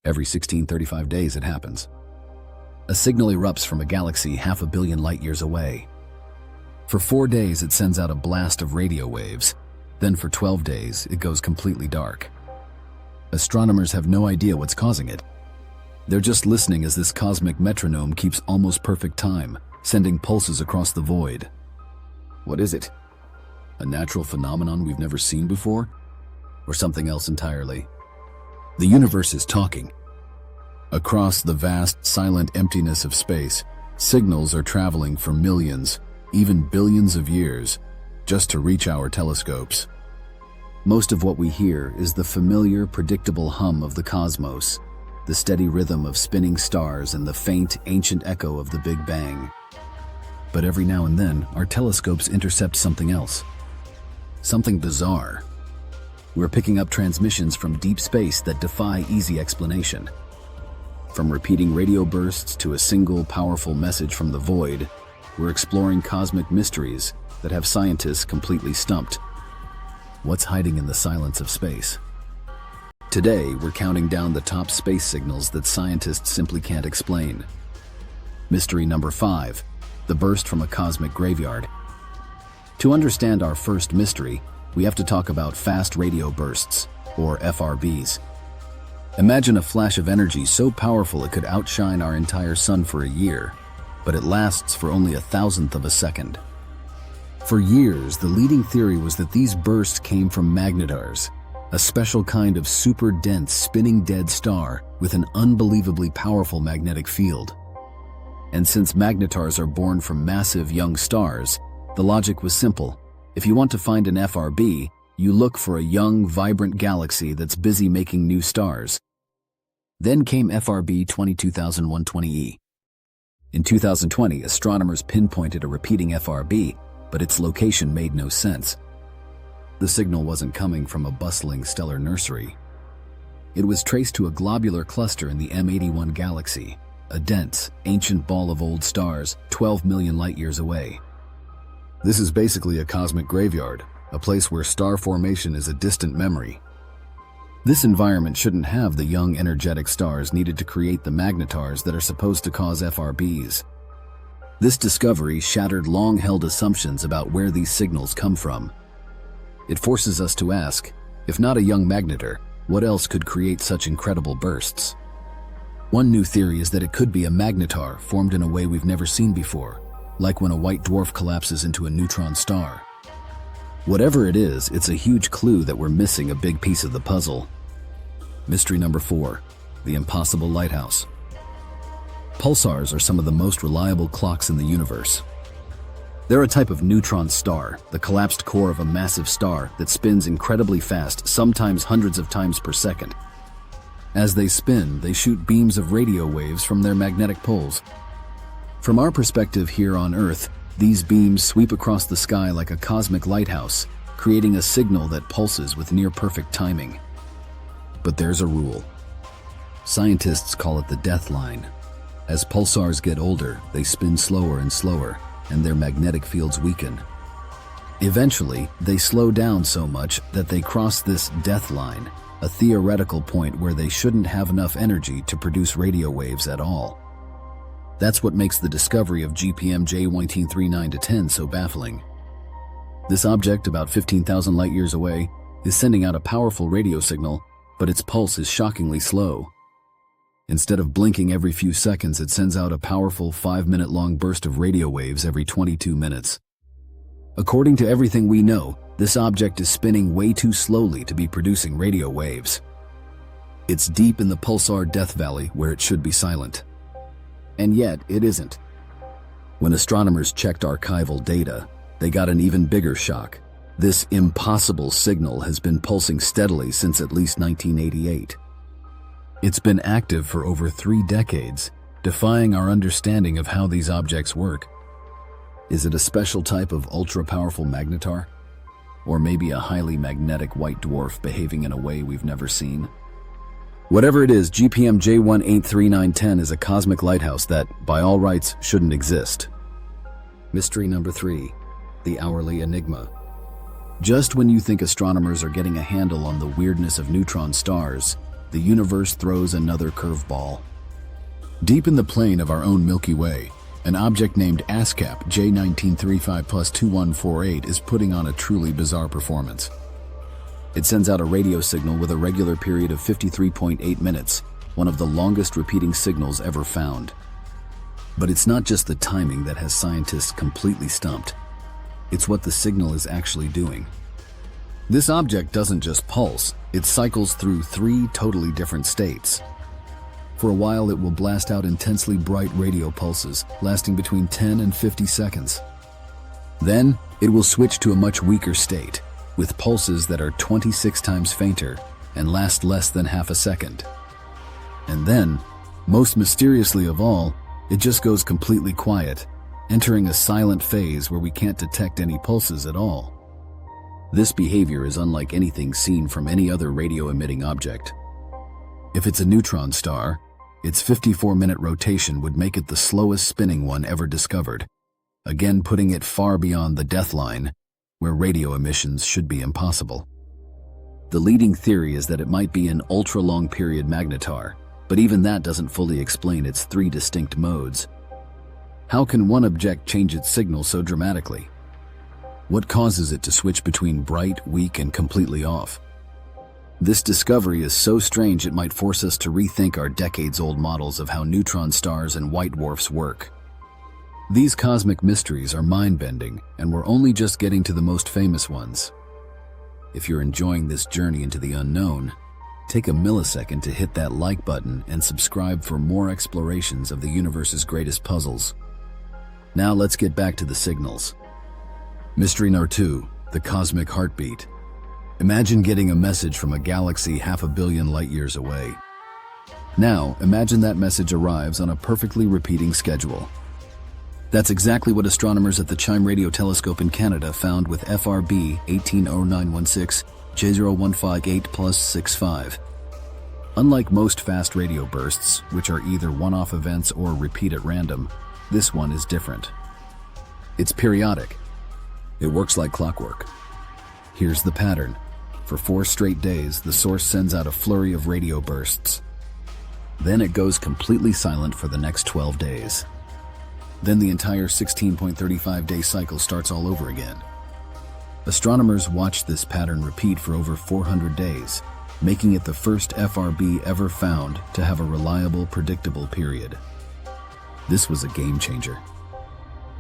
Every 1635 days it happens. A signal erupts from a galaxy 500 million light-years away. For 4 days it sends out a blast of radio waves. Then for 12 days it goes completely dark. Astronomers have no idea what's causing it. They're just listening as this cosmic metronome keeps almost perfect time, sending pulses across the void. What is it? A natural phenomenon we've never seen before? Or something else entirely? The universe is talking. Across the vast, silent emptiness of space, signals are traveling for millions, even billions of years, just to reach our telescopes. Most of what we hear is the familiar, predictable hum of the cosmos, the steady rhythm of spinning stars and the faint, ancient echo of the Big Bang. But every now and then, our telescopes intercept something else. Something bizarre. We're picking up transmissions from deep space that defy easy explanation. From repeating radio bursts to a single, powerful message from the void, we're exploring cosmic mysteries that have scientists completely stumped. What's hiding in the silence of space? Today, we're counting down the top space signals that scientists simply can't explain. Mystery number 5, the burst from a cosmic graveyard. To understand our first mystery, we have to talk about fast radio bursts, or FRBs. Imagine a flash of energy so powerful it could outshine our entire sun for a year, but it lasts for only 1,000th of a second. For years, the leading theory was that these bursts came from magnetars, a special kind of super-dense spinning dead star with an unbelievably powerful magnetic field. And since magnetars are born from massive young stars, the logic was simple. If you want to find an FRB, you look for a young, vibrant galaxy that's busy making new stars. Then came FRB 22120e. In 2020, astronomers pinpointed a repeating FRB, but its location made no sense. The signal wasn't coming from a bustling stellar nursery. It was traced to a globular cluster in the M81 galaxy, a dense, ancient ball of old stars 12 million light-years away. This is basically a cosmic graveyard, a place where star formation is a distant memory. This environment shouldn't have the young, energetic stars needed to create the magnetars that are supposed to cause FRBs. This discovery shattered long-held assumptions about where these signals come from. It forces us to ask, if not a young magnetar, what else could create such incredible bursts? One new theory is that it could be a magnetar formed in a way we've never seen before, like when a white dwarf collapses into a neutron star. Whatever it is, it's a huge clue that we're missing a big piece of the puzzle. Mystery number 4, the impossible lighthouse. Pulsars are some of the most reliable clocks in the universe. They're a type of neutron star, the collapsed core of a massive star that spins incredibly fast, sometimes hundreds of times per second. As they spin, they shoot beams of radio waves from their magnetic poles. From our perspective here on Earth, these beams sweep across the sky like a cosmic lighthouse, creating a signal that pulses with near-perfect timing. But there's a rule. Scientists call it the death line. As pulsars get older, they spin slower and slower, and their magnetic fields weaken. Eventually, they slow down so much that they cross this death line, a theoretical point where they shouldn't have enough energy to produce radio waves at all. That's what makes the discovery of GPM J1939-10 so baffling. This object, about 15,000 light-years away, is sending out a powerful radio signal, but its pulse is shockingly slow. Instead of blinking every few seconds, it sends out a powerful 5-minute-long burst of radio waves every 22 minutes. According to everything we know, this object is spinning way too slowly to be producing radio waves. It's deep in the pulsar death valley where it should be silent. And yet, it isn't. When astronomers checked archival data, they got an even bigger shock. This impossible signal has been pulsing steadily since at least 1988. It's been active for over 3 decades, defying our understanding of how these objects work. Is it a special type of ultra-powerful magnetar? Or maybe a highly magnetic white dwarf behaving in a way we've never seen? Whatever it is, GPM J183910 is a cosmic lighthouse that, by all rights, shouldn't exist. Mystery number 3, the hourly enigma. Just when you think astronomers are getting a handle on the weirdness of neutron stars, the universe throws another curveball. Deep in the plane of our own Milky Way, an object named ASCAP J1935+2148 is putting on a truly bizarre performance. It sends out a radio signal with a regular period of 53.8 minutes, one of the longest repeating signals ever found. But it's not just the timing that has scientists completely stumped. It's what the signal is actually doing. This object doesn't just pulse, it cycles through 3 totally different states. For a while, it will blast out intensely bright radio pulses, lasting between 10 and 50 seconds. Then, it will switch to a much weaker state, with pulses that are 26 times fainter and last less than half a second. And then, most mysteriously of all, it just goes completely quiet, entering a silent phase where we can't detect any pulses at all. This behavior is unlike anything seen from any other radio-emitting object. If it's a neutron star, its 54-minute rotation would make it the slowest spinning one ever discovered, again putting it far beyond the death line, where radio emissions should be impossible. The leading theory is that it might be an ultra-long period magnetar, but even that doesn't fully explain its 3 distinct modes. How can one object change its signal so dramatically? What causes it to switch between bright, weak, and completely off? This discovery is so strange it might force us to rethink our decades-old models of how neutron stars and white dwarfs work. These cosmic mysteries are mind-bending, and we're only just getting to the most famous ones. If you're enjoying this journey into the unknown, take a millisecond to hit that like button and subscribe for more explorations of the universe's greatest puzzles. Now let's get back to the signals. Mystery number 2, the cosmic heartbeat. Imagine getting a message from a galaxy 500 million light-years away. Now, imagine that message arrives on a perfectly repeating schedule. That's exactly what astronomers at the Chime Radio Telescope in Canada found with FRB 180916 J0158+65. Unlike most fast radio bursts, which are either one-off events or repeat at random, this one is different. It's periodic. It works like clockwork. Here's the pattern. For 4 straight days, the source sends out a flurry of radio bursts. Then it goes completely silent for the next 12 days. Then the entire 16.35-day cycle starts all over again. Astronomers watched this pattern repeat for over 400 days, making it the first FRB ever found to have a reliable, predictable period. This was a game changer.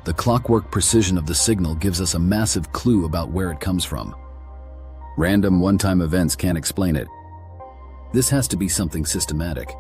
The clockwork precision of the signal gives us a massive clue about where it comes from. Random one-time events can't explain it. This has to be something systematic.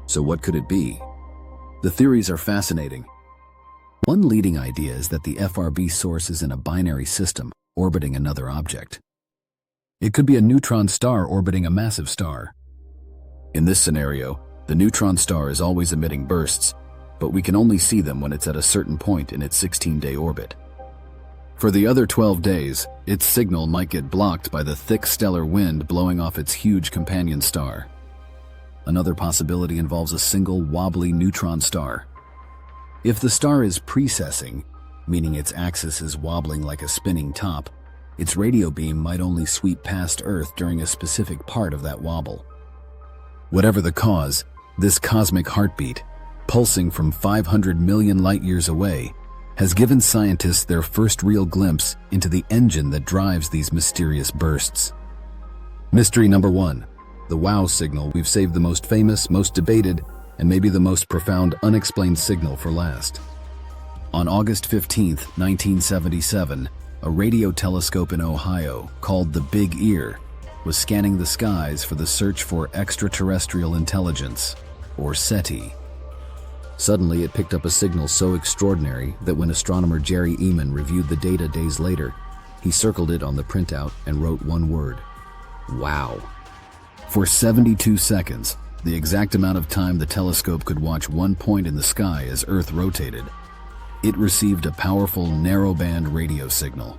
So what could it be? The theories are fascinating. One leading idea is that the FRB source is in a binary system, orbiting another object. It could be a neutron star orbiting a massive star. In this scenario, the neutron star is always emitting bursts, but we can only see them when it's at a certain point in its 16-day orbit. For the other 12 days, its signal might get blocked by the thick stellar wind blowing off its huge companion star. Another possibility involves a single wobbly neutron star. If the star is precessing, meaning its axis is wobbling like a spinning top, its radio beam might only sweep past Earth during a specific part of that wobble. Whatever the cause, this cosmic heartbeat, pulsing from 500 million light-years away, has given scientists their first real glimpse into the engine that drives these mysterious bursts. Mystery number 1, the WOW signal. We've saved the most famous, most debated, and maybe the most profound unexplained signal for last. On August 15, 1977, a radio telescope in Ohio called the Big Ear was scanning the skies for the search for extraterrestrial intelligence, or SETI. Suddenly, it picked up a signal so extraordinary that when astronomer Jerry Eman reviewed the data days later, he circled it on the printout and wrote one word: wow. For 72 seconds, the exact amount of time the telescope could watch one point in the sky as Earth rotated, it received a powerful narrowband radio signal.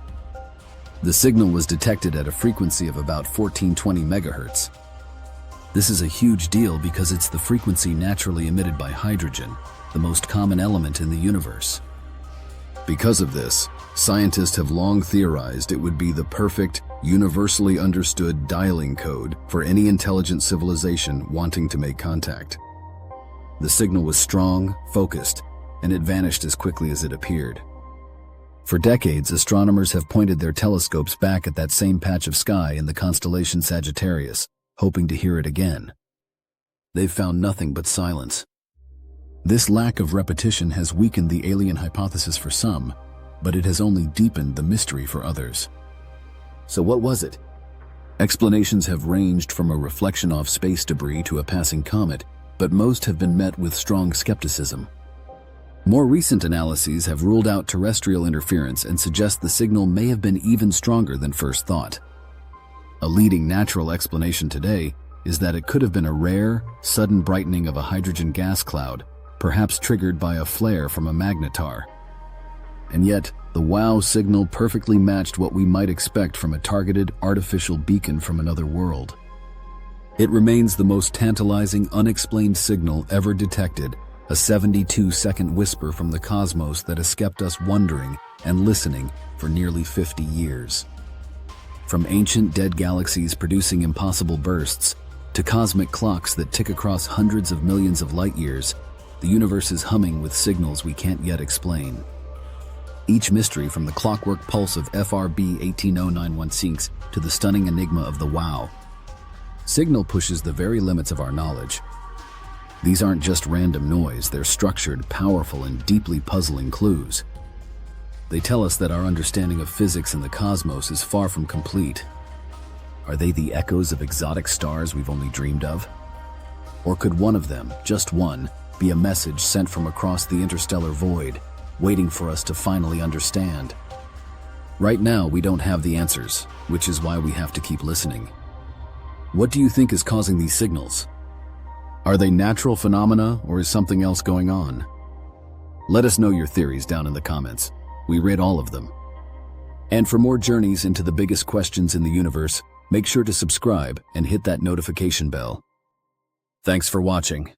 The signal was detected at a frequency of about 1420 megahertz. This is a huge deal because it's the frequency naturally emitted by hydrogen, the most common element in the universe. Because of this, scientists have long theorized it would be the perfect, universally understood dialing code for any intelligent civilization wanting to make contact. The signal was strong, focused, and it vanished as quickly as it appeared. For decades, astronomers have pointed their telescopes back at that same patch of sky in the constellation Sagittarius, hoping to hear it again. They've found nothing but silence. This lack of repetition has weakened the alien hypothesis for some, but it has only deepened the mystery for others. So what was it? Explanations have ranged from a reflection off space debris to a passing comet, but most have been met with strong skepticism. More recent analyses have ruled out terrestrial interference and suggest the signal may have been even stronger than first thought. A leading natural explanation today is that it could have been a rare, sudden brightening of a hydrogen gas cloud, perhaps triggered by a flare from a magnetar. And yet, the WOW signal perfectly matched what we might expect from a targeted artificial beacon from another world. It remains the most tantalizing, unexplained signal ever detected, a 72-second whisper from the cosmos that has kept us wondering and listening for nearly 50 years. From ancient dead galaxies producing impossible bursts, to cosmic clocks that tick across hundreds of millions of light years, the universe is humming with signals we can't yet explain. Each mystery, from the clockwork pulse of FRB 18091 to the stunning enigma of the WOW signal, pushes the very limits of our knowledge. These aren't just random noise, they're structured, powerful, and deeply puzzling clues. They tell us that our understanding of physics and the cosmos is far from complete. Are they the echoes of exotic stars we've only dreamed of? Or could one of them, just one, be a message sent from across the interstellar void, waiting for us to finally understand? Right now, we don't have the answers, which is why we have to keep listening. What do you think is causing these signals? Are they natural phenomena, or is something else going on? Let us know your theories down in the comments. We read all of them. And for more journeys into the biggest questions in the universe, make sure to subscribe and hit that notification bell. Thanks for watching.